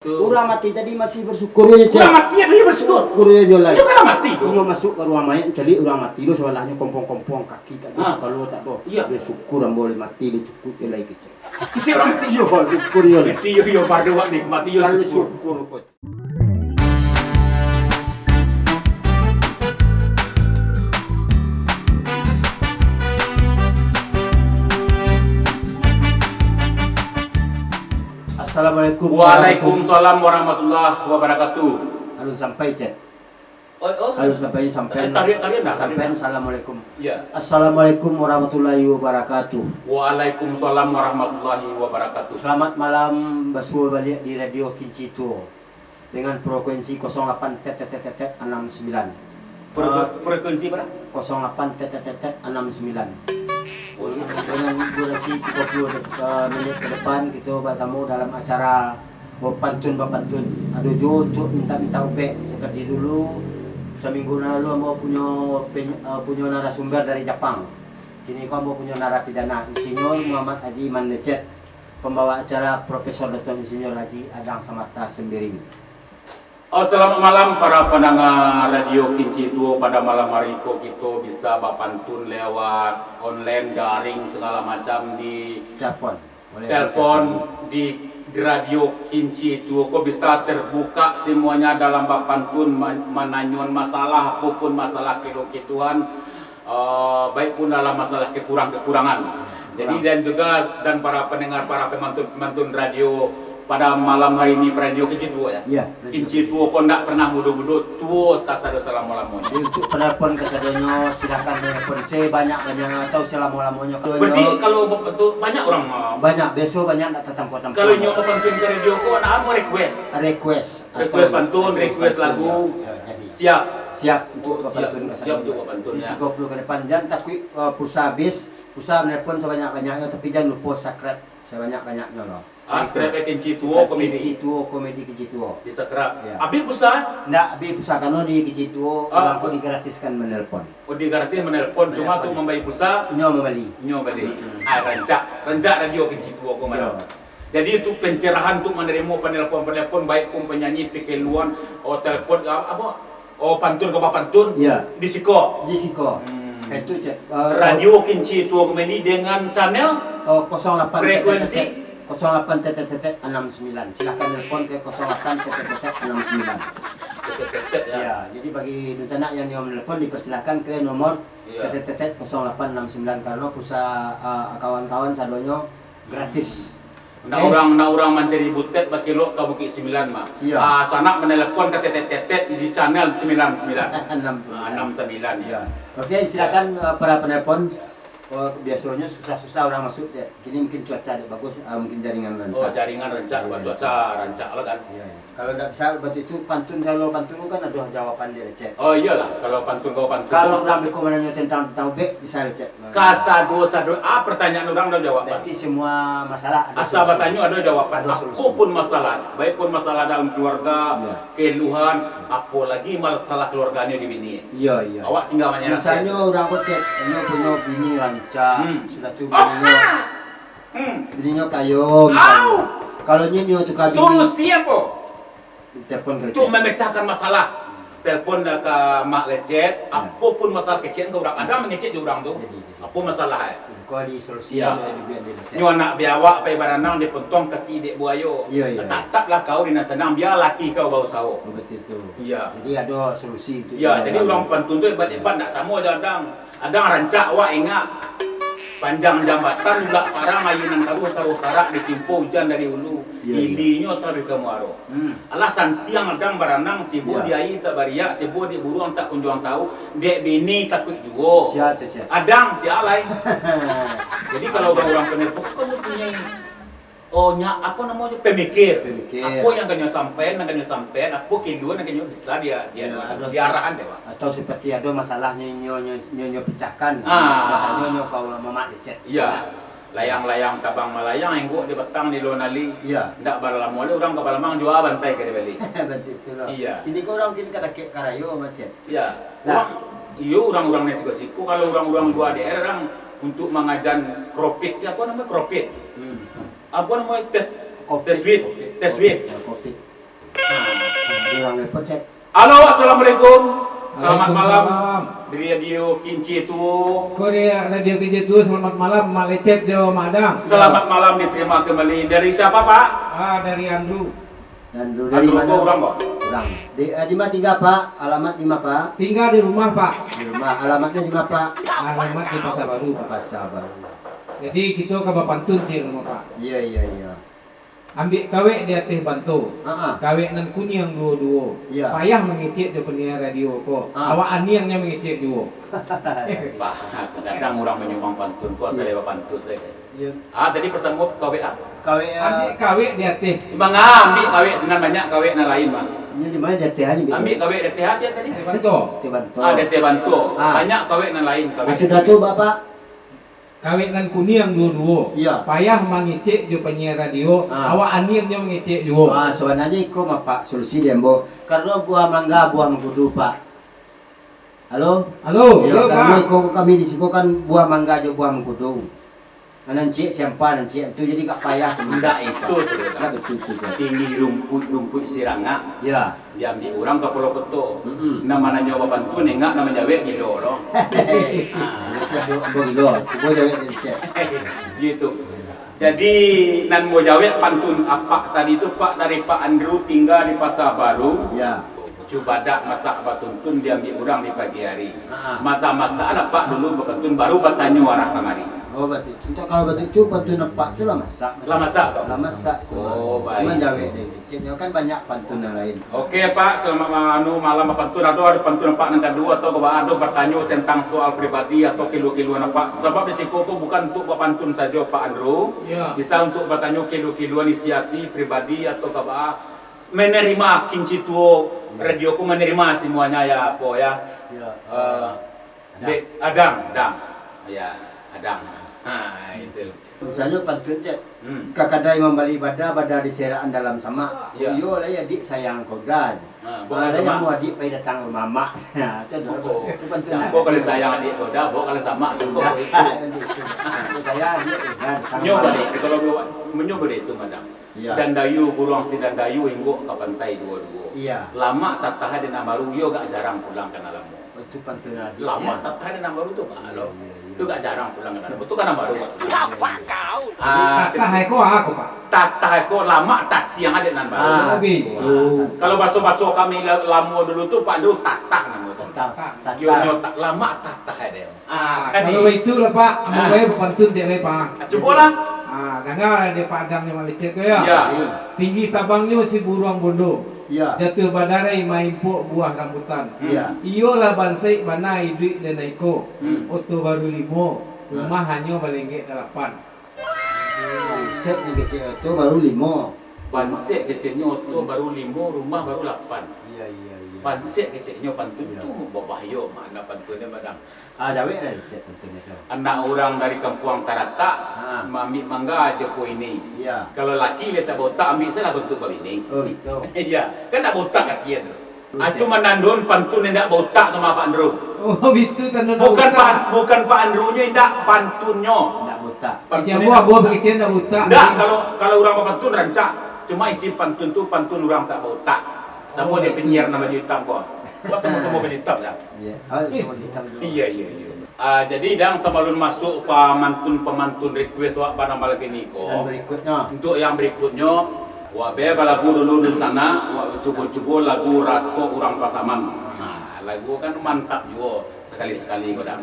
Urang mati tadi masih bersyukur ya, Cek. Urang mati dia bersyukur. Syukur ya jolai. Itu kan mati tuh. Dia masuk ke ruang mayat cari urang mati lo soalnya kompong-kompong kaki tadi kalau tak do. Iya. Dia syukur ang boleh mati dia cukup dia lagi kecil. Kecil orang mati yo. Syukur ya. Mati yo berdua nikmati yo Kalau syukur. syukur kok. Assalamualaikum. Waalaikumsalam warahmatullahi wabarakatuh. Alun sampai, Cek. Oh. Alun sampai. Tadi dah. Sampai assalamualaikum. Ya. Assalamualaikum warahmatullahi wabarakatuh. Waalaikumsalam warahmatullahi wabarakatuh. Selamat malam, Baswo balik di Radio Kincito dengan frekuensi 08 69. Frekuensi berapa? 08 69. Dengan durasi 30 menit ke depan kita bertemu dalam acara Bapantun. Aduh Jo untuk minta upek seperti dulu. Seminggu lalu mau punya narasumber dari Jepang. Kini kamu punya narapidana Insinyur Muhammad Haji Iman Lecet. Pembawa acara Profesor Dr. Insinyur Haji Adang Samata Sembiring. Selamat malam para pendengar Radio Kincito. Pada malam hari kita bisa bapantun lewat online, daring segala macam di telepon di Radio Kincito. Kok bisa terbuka semuanya dalam bapantun menanyun masalah apapun masalah kekituan, baik pun dalam masalah kekurangan. Jadi dan para pendengar, para pemantun radio pada malam hari ini radio Kincito ya. Iya. Kincito kok ndak pernah mudah-mudah tuh kasado selama-lamanya. Untuk penelpon kasadonyo silakan menelpon saya banyak atau selama-lamanya. Berarti kalau betul banyak orang banyak besok banyak nak tatampo-tampo. kalau nyo pantun ke radio kok ana apa request pantun, request lagu. Siap untuk pantun siap untuk pantun ya. 30 ke depan jangan takut pulsa habis. Pulsa menelpon sebanyak-banyaknya tapi jangan lupa subscribe sebanyak-banyaknya loh. Subscribe Kincito komedi. Kincito. Di subscribe. Ya. Habis pulsa? Ndak habis pulsa karena di Kincito orang kok digratiskan menelpon. Oh digratis menelpon cuma tuh membayar pulsa Nyo membeli. Rancak radio Kincito kok mana. Jadi itu pencerahan untuk menerima penelpon baik pun penyanyi pekeluan telepon pantun ke pantun. Iya. Di Siko. Itu Cek. Radio Kincito komedi dengan channel 08 frekuensi 08 69. Silakan telepon ke 08 69. Ya, jadi bagi rencana yang menelpon dipersilakan ke nomor 0869 karena pulsa kawan-kawan sadonyo gratis. Nak orang mencari butet bagi lo ke Bukit 9 mah. Sanak menelepon ke tetet di channel 99. 69 ya. Oke, silakan para penelpon. Biasanya susah orang masuk. Kini mungkin cuaca bagus, mungkin jaringan rancak. Jaringan rancak, buat cuaca rancak lah kan. Iya. Kalau tidak bisa berarti itu pantun kan ada jawaban dia cek. Oh iyalah, kalau pantun Kalau sampai kau menanya tentang bek bisa cek. Kasado pertanyaan orang ada jawaban. Berarti semua masalah ada asal bertanya ada jawaban. Ada solusi. Apapun masalah, baik pun masalah dalam keluarga, keluhan, apalagi masalah keluarganya di bini. Iya. Awak tinggal menyerah. Misalnya orang kau cek, punya bini rancak, sudah tuh bininya kayo. Kalau nyo tu kabin. Solusi apa? Telepon kerja. Untuk memecahkan masalah. Telepon ke Mak Lecet, apapun masalah kecil ke orang. Ada mengecek di orang tu. Apa masalah? Kau di solusi ya. Nyo anak biawak pai baranang dia potong kaki dek buayo. Iya. Tataplah kau di nasanang biar laki kau bau sawo. Betul itu. Iya. Jadi ada solusi itu. Iya, jadi orang pantun tu hebat-hebat tak sama ada rancak wak ingat. Panjang jambatan pula parang ayunan taruh tarak ditimpa hujan dari hulu. Ilinya taruh ke muaro. Alasan tiang adang baranang tiba di air tak bariak, tiba di buruang tak kunjung tahu, dek bini takut juga. Siapa? Adang si alai. Jadi kalau orang penelpon kamu punya apa namanya pemikir. Apa yang kanya sampean, apa kehidupan yang kanya bisa dia arahan deh. Atau seperti ada masalahnya nyo pecahkan. Makanya nyo kau Mama Lecet. Iya. Layang-layang tabang malayang yang gua di petang di lonali. Iya. Ndak balalam oleh orang ke balamang jual bantai ke beli. Betul. Iya. Ini kau orang mungkin kada karayo macet. Iya. Orang-orang nesiko kalau orang-orang dua daerah orang untuk mengajar kropit siapa namanya kropit. Apa namanya tes wit. kurang repot cek. Halo, assalamualaikum. Selamat malam. Waalaikumsalam. Di radio Kinci itu. Korea Radio KJ2 selamat malam, Malecet Dewa Madang. Selamat malam, diterima kembali. Dari siapa, Pak? Dari Andrew. Dan dulu dari mana? Orang kok. Kurang. Di mana tinggal Pak? Alamat di mana Pak? Tinggal di rumah Pak. Di rumah. Alamatnya di mana Pak? Alamat di Pasar Baru Pak. Pasar Baru. Jadi kita ke Bapantun sih rumah Pak. Iya iya iya. Ambil kawe di atas bantu. Kawe nan kuning dua-dua. Iya. Payah mengecek je penyiar radio kok. Awak aniangnya mengecek juga. Pak, kadang orang menyumbang pantun, kok saya lewat pantun saja. Iya. Tadi pertemu KWA. Kawe Ambil kawe di atas. Bang ambil KW senang banyak KW na lain, Bang. ini di mana DTH ini? Ambil KW DTH aja tadi. Di bantu. Di Bantul. DT Bantu. Ah. Banyak KW na lain, KW. Sudah tuh Bapak? Kawe nan kuning dua-dua. Iya. Payah mengecek je penyiar radio. Ah. Awak aniangnya mengecek juga. Sebenarnya itu mah Pak solusi dia Mbo. Karena buah mangga, buah mengkudu Pak. Halo? Halo, Ya, halo karena Pak. kami di sini kan buah mangga aja buah mengkudu. Nanti siapa nanti itu jadi gak payah. Enggak itu. Enggak betul itu. Tinggi rumput siranga. Ya. Diambil orang ke Pulau Keto. Mm-mm. Namanya nyawa pantun enggak namanya jawe gitu loh. Hehehe. Bondo, gua jawab cek. Gitu. Jadi nan mau jawab pantun apa tadi itu Pak dari Pak Andrew tinggal di Pasar Baru. Ya. Coba dak masak patuntun diambil orang di pagi hari. Ah. Masa-masa anak Pak dulu patuntun baru bertanya warah kamari. Oh berarti itu kalau berarti itu pantun apa itu lah masak. Lah masak. Lah masak. Oh, baik. Cuma jawab deh. Ceknya kan banyak pantun yang lain. Oke Pak, selamat malam pantun ada pantun Pak yang kedua atau ada bertanya tentang soal pribadi atau kilo-kiloan Pak. Sebab risiko itu bukan untuk pantun saja Pak Andrew. Ya. Bisa untuk bertanya kilo-kiloan inisiatif pribadi atau menerima Kinci Tuo radioku menerima semuanya ya po ya. Ya. Adang. Ya, Adang. Nah, itu. Misalnya pantun cek. Hmm. Kakadai membali badah diseraan dalam sama. Ya. Yo lah ya dik sayang kau dah. Bukan Ada yang sama. mau adik pergi datang rumah mak. Nah, itu pantun. Sampo kalau sayang adik udah, bo kalau sama sampo itu. Saya adik datang. Nyoba deh, kalau mencoba deh itu madam. Iya. Dan dayu buruang si dan dayu hinggo ke pantai dua-dua. Iya. Lama tak tahan di Namaru, yo gak jarang pulang ke Nalamu. Itu pantun adik. Lama tak tahan di Namaru tuh gak lo. Itu gak jarang pulang ke Nalamu. Itu kan Namaru. Kata hai ko aku Pak. Tak tahan kok lama tak tiang ada Namaru. Oh gitu. Kalau baso-baso kami lamu dulu tuh Pak dulu tak nama tuh. Yo tak lama tak tahan deh. Kan Kalau itu lah Pak, amo bae pantun dia Pak. coba lah. Dengar ada Pak Adam yang Malecet tu ya. Ya. Tinggi tabangnya si buruang bondo. Iya. Jatuh badarai main pok buah rambutan. Iya. Iyo lah bansai banai duit dan naiko. Oto baru 5, rumah hanya balenggek 8. Set ni kecil itu baru 5. Pansek kecilnya oto baru 5, rumah baru 8. Iya iya iya. Pansek kecilnya pantun itu berbahaya mana pantunnya madang. Jawab dah cek pantun itu. Anak orang dari kampung Tarata ambil mangga aja ko ini. Iya. Kalau laki dia tak botak ambil salah untuk ini. Oh gitu. Iya, kan tak botak laki itu. Itu menandun pantun yang tak botak sama Pak Andrew. Oh itu tanda Bukan Pak Andrew-nya tidak pantunnya. Tidak buta. Kecil buah kecil dah buta. Enggak, kalau orang pantun rancak. Cuma isi pantun tu pantun orang tak botak. Sama dia penyiar nama hitam kok. Kok sama hitam ya? Iya. Oh, semua hitam tu. Iya. Jadi dan sebelum masuk pemantun request wak pada malam ini Dan kok. berikutnya. Untuk yang berikutnya, wak beba lagu dulu di sana, wak cukup lagu Rato Orang Pasaman. Nah, lagu kan mantap juga sekali-sekali kok dam.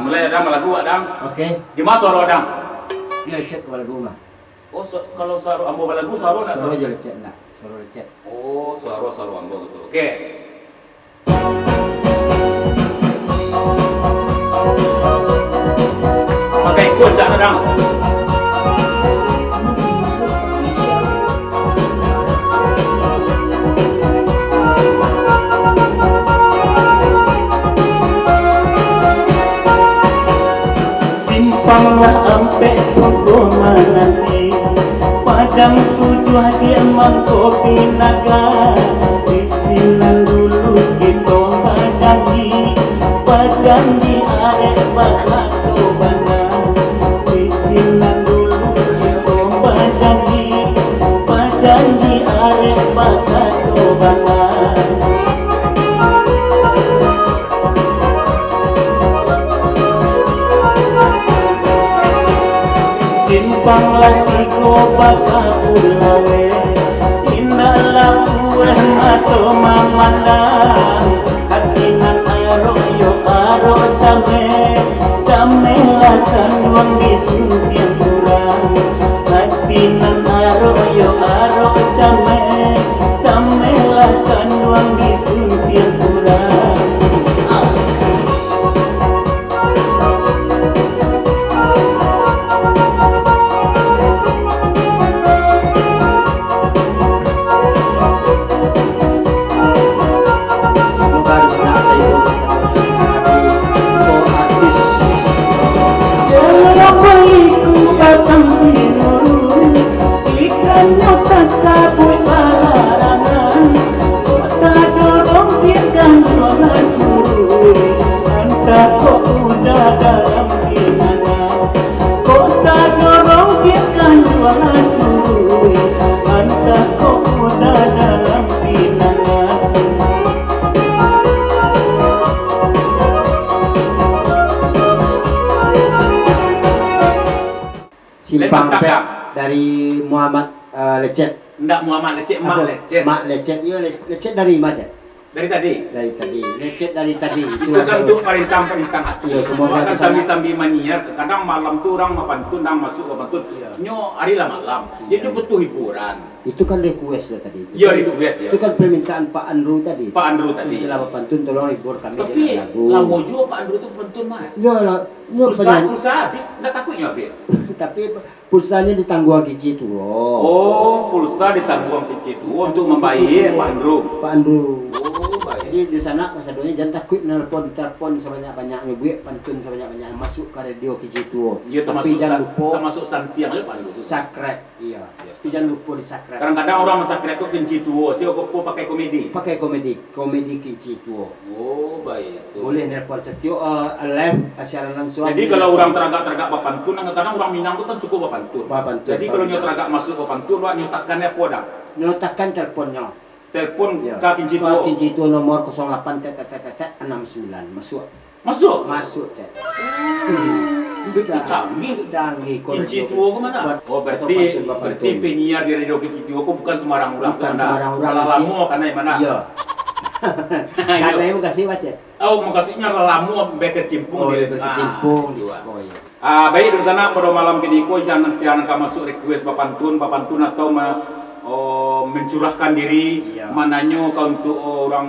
Mulai ada lagu Adam. Oke. Di mana suara Adam? Ini cek kepala rumah. Oh, kalau suara ambo lagu suara nak Suruh je lecet nak. Suruh lecet. Oh, suara ambo gitu. Oke. Pakai ikut cak Adam. Simpanglah ampe soko manati Padang tujuh dia mangkopi naga Disinan dulu kita pajangi arek bakato bana Disinan dulu kita pajangi arek bakato banget. Simpanglah tigo baka ulawe, indalah buah mato mamandang, hatinan aro yo aro came lah kanduang disuntiang kurang, hatinan aro yo aro came lah kanduang disuntiang kurang. Semoga harus menata ibu artis. Dalam baliku batang sinur, ikan nyota sabut balarangan, kota dorong tiakan jualan surui, entah kok udah dalam pinangan. Kota dorong tiakan jualan surui, entah kok udah dalam pinangan. Simpang Lempang Pek tak? dari Muhammad Lecet. Ndak Muhammad Lecet, Mak Lecet. Mak Lecet, iya Lecet dari mana? Dari tadi. Dari tadi. Lecet dari tadi. Itu kan untuk perintah hati. Iya, semoga kan kesana. sambil-sambil maniar. Kadang malam tuh orang mapantun, orang masuk ke pantun. Nyo hari lah malam. Jadi butuh hiburan. Itu kan request lah tadi. Iya, request ya. Itu kan permintaan Pak Andrew tadi. Pak Andrew tadi. Setelah pantun tolong hibur kami Tapi dengan lagu. lamo juga Pak Andrew tuh pantun mah. Ya lah, ya Pulsa penyanyi. habis, nggak takutnya habis. Tapi pulsanya ditangguh Kici tuh. Oh, pulsa ditanggung PC itu untuk membayar Pak Andrew. Pak Andrew. Oh, baik. Jadi di sana kasadonya jangan takut telepon sebanyak-banyaknya buat pantun sebanyak-banyaknya masuk ke radio Kici tuh. Iya, Tapi jangan lupa termasuk santiang aja Pak Andrew. sakret. Iya. Tapi jangan lupa di sakret. Kadang-kadang orang masakret tuh kenci tuo, sih kok pakai komedi. Pakai komedi Kici tuh. Oh, baik. Tuh. Boleh nelpon setio live siaran langsung. Jadi kalau orang teragak papantun, kadang-kadang orang Minang itu kan cukup papantun. Papantun, Jadi kalau papantun. teragak masuk papantun, orang nyotakannya apa dah? nyotakan teleponnya. Telepon Ya. ke Kinci Ke tuo. Kici tuh nomor 08 69 Masuk. masuk cek. Itu canggih. Canggih. Kinci tuo kemana? Oh, berarti penyiar di radio Kinci tuo kok bukan sembarang orang. Bukan sembarang orang, Malah Kinci. lamo karena yang mana? Iya. Karena ibu kasih baca. Oh, maksudnya lamo berkecimpung Oh, di berkecimpung di dua. sekolah. Baik di sana pada malam kini ko siang ka masuk request papantun atau mencurahkan diri Iya. mananyo ka untuk orang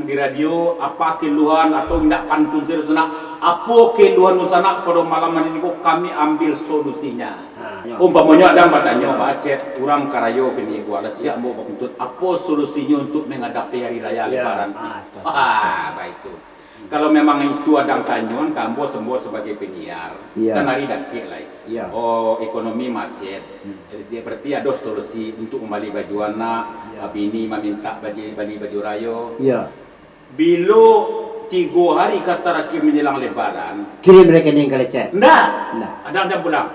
di radio apa keluhan atau tidak pantun sana apa keluhan sana pada malam ini ko kami ambil solusinya. Nah, Umpamanya ada bertanya bacet orang karayo kini ko ada siap mau pantun apa solusinya untuk menghadapi hari raya Iya. lebaran. Ah, Baik itu. Kalau memang itu ada kanyun, kamu semua sebagai penyiar, Iya. kan hari dakik lah. Iya. Oh, ekonomi macet. Jadi berarti ada solusi untuk kembali baju anak. Iya. Bini meminta baju rayo. Iya. Bilo 3 hari kata terakhir menjelang lebaran. Kirim rekening ke lecet. Nggak, Nah, ada yang pulang.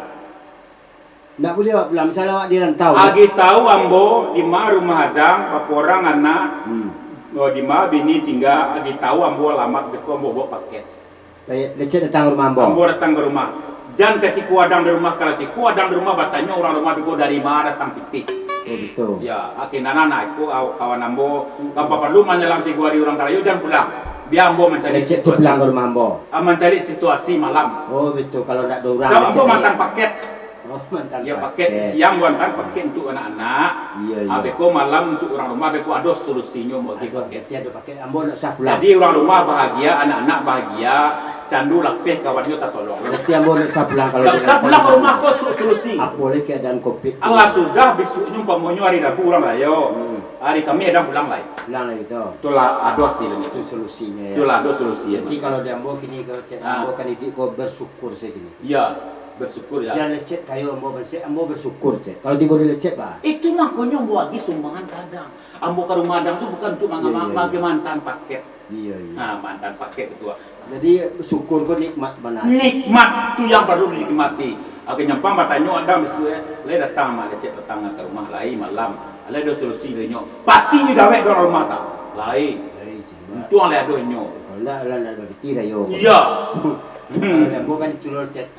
nggak boleh Pak, belum misalnya awak di rantau. Agi tahu ambo di rumah hadang, orang anak. Di bini tinggal agi tahu ambo alamat beko ambo bawa paket. Lecet datang ke rumah Ambo. Ambo datang ke rumah. Jangan ketika adang di rumah, kalau tiku adang di rumah bertanya orang rumah itu dari mana datang titik. Oh betul. Ya, akhirnya anak itu kawan ambo, kalau perlu menyelang 3 hari orang karayo jangan pulang. Biar ambo mencari Lecet situasi. pulang ke rumah Ambo. Mencari situasi malam. Oh betul, kalau nak ada orang. Kalau ambo Lecet mantan ni- paket, Oh mantan. ya paket siang mantan paket untuk anak-anak. Iya iya. Abeko malam untuk orang rumah, abeko ada solusinya mau di Ada paket. paket, ada paket. Ambo nak sah pulang. Jadi orang rumah bahagia, anak-anak bahagia, candu lapeh kawannya tak tolong. Berarti Ambo nak sah pulang kalau Tak usah pulang ke rumah kau untuk solusi. Apa lagi keadaan Covid? Allah sudah besoknya umpamanya hari Rabu orang rayo. Hari kami ada pulang lagi. Pulang lagi tu. Itulah ada hasilnya. Itu solusinya ya. Itulah ada solusinya. Jadi kalau di Ambo kini ke cek Ambo kan didik kau bersyukur saya kini. Iya, bersyukur ya. Jangan lecet kayu Ambo bersih, Ambo bersyukur cek. Kalau di boleh lecet Pak. Itu makanya mau lagi sumbangan kadang. Ambo ke rumah adang tu bukan untuk bagi mantan paket. Iya iya. Nah, mantan paket itu. Jadi syukur kau nikmat benar. Nikmat itu yang perlu dinikmati. Aku nyampang bertanya ada misalnya, le datang mah lecet datang ke rumah lain malam. Ala do solusi le nyo. Pasti ni gawe do rumah ta. Lain. Itu ala do nyo. Kalau nak bertira yo. Iya. Ambo kan itu lor cek.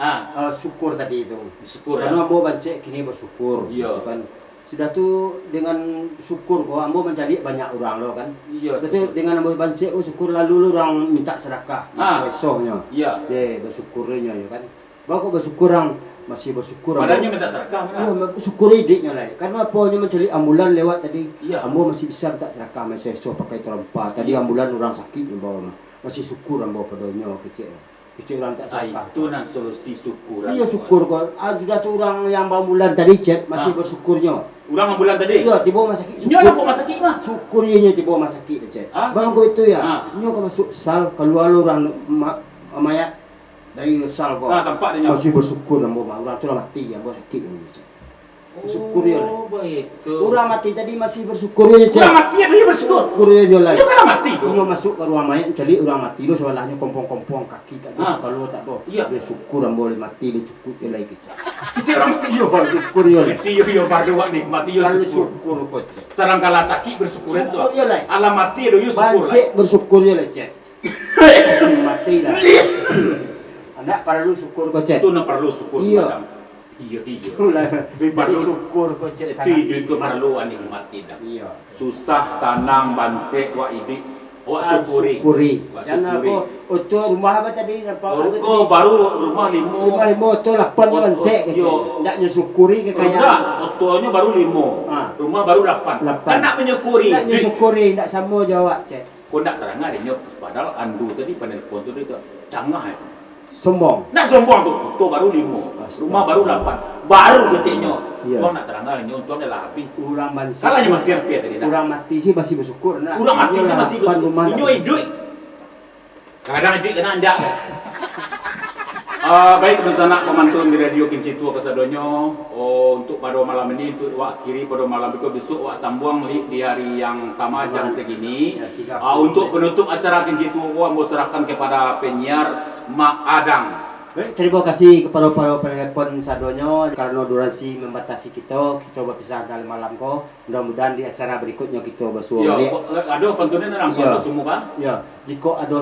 Syukur tadi itu. Syukur ya. Karena ambo bancek kini bersyukur. Iya. Kan sudah tu dengan syukur kok ambo mencari banyak orang lo kan. Iya. Betul dengan ambo bancek syukur lalu orang minta sedekah. Sohnya. Iya. Bersyukurnya ya kan. Bawa kok bersyukur orang masih bersyukur. Padahal minta sedekah mana? Iya, bersyukur idiknya lah. Karena apanya mencari ambulan lewat tadi. Iya. Ambo masih bisa minta sedekah masih esok pakai terempat. Tadi ambulan orang sakit yang bawa masih syukur ambo padanya kecil. Kecil orang tak sedekah. Itu nah solusi syukur. Iya syukur kok. Sudah tu orang yang ambulan tadi cek masih bersyukurnya. Orang ambulan tadi? Iya, tiba rumah sakit. Nyo nak rumah sakit mah. Syukur ianya tiba rumah sakit cek. Bang kau itu ya. Nyo kau masuk sal keluar orang mayat dari sal kau. Tempat dia. Masih bersyukur ambo orang tu mati ambo sakit ini cek. Bersyukur ya. Oh, baik tu. Orang mati tadi masih bersyukur ya cek. Orang mati dia bersyukur. Syukur ya lah. Dia kan mati tu. Nyo masuk ke ruang mayat cari orang mati lo soalnya kompong-kompong kaki tak ada kalau tak ada. Iya. Dia syukur ambo mati dia cukup dia lagi cek. Kecil orang mati yo. Syukur ya. Mati yo bardo wak nikmati yo Kalau syukur. syukur kok cek. Sarang kala sakit bersyukur itu. Syukur ya lah. Alam mati do yo syukur. Bansik bersyukur ya lah cek. Mati lah. Anak perlu syukur kok cek. Itu nak perlu syukur Iya. madam. Iya. Jadi Perlu syukur kok cek. itu perlu ani mati dah. Iya. Susah sanang bansek wa idik wa syukuri. Syukuri. Wa Dan syukuri. aku itu rumah apa tadi? Ruko baru rumah limo. Rumah lima itu 8 bansik kecil. Yo. Ndaknya syukuri Enggak, kekayaan. otonya baru 5. Rumah baru 8. 8. Kan nak menyukuri. Ndaknya syukuri, ndak sama jawab cek. Kau nak terang ada nyok. Padahal andu tadi penelpon tu dia canggah itu. Sombong. Nak sombong tu. Oto baru 5. Rumah baru 8. Baru kecilnya. Iya. Kau nak terang ada nyok. Tuan dah lah habis. Urang bansik. Salahnya mati rupiah tadi dah. Urang mati sih masih bersyukur. Nak. Urang mati sih masih bersyukur. Rumah Inyo hidup. Kadang hidup kena anda. Baik teman-teman pemantun di Radio Kinci Tua Kesadonyo. Untuk pada malam ini untuk wak kiri pada malam itu besok wak sambung di hari yang sama jam segini. Untuk penutup acara Kinci Tua mau serahkan kepada penyiar Mak Adang. Baik, terima kasih kepada para penelpon sadonyo karena durasi membatasi kita berpisah dalam malam ko. Mudah-mudahan di acara berikutnya kita bersua balik. Ada pentunan orang Ya. semua kan? Ya, jika ada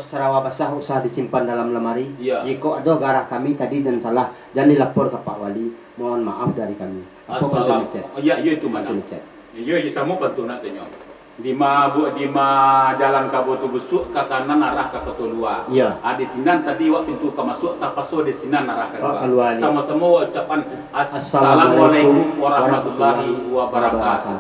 serawa basah usah disimpan dalam lemari. Ya. Jika ada garah kami tadi dan salah, jangan dilapor ke Pak Wali. Mohon maaf dari kami. Apa Assalam. pentunan chat? Ya, itu mana? Pentunan chat. Iya, kamu pentunan tenyo. Di ma jalan kabotu besuk ke kanan arah ke ketulua. Iya. Di sinan tadi wak pintu ke masuk tak paso di sinan arah ke keluar. Sama-sama ucapan assalamualaikum warahmatullahi wabarakatuh.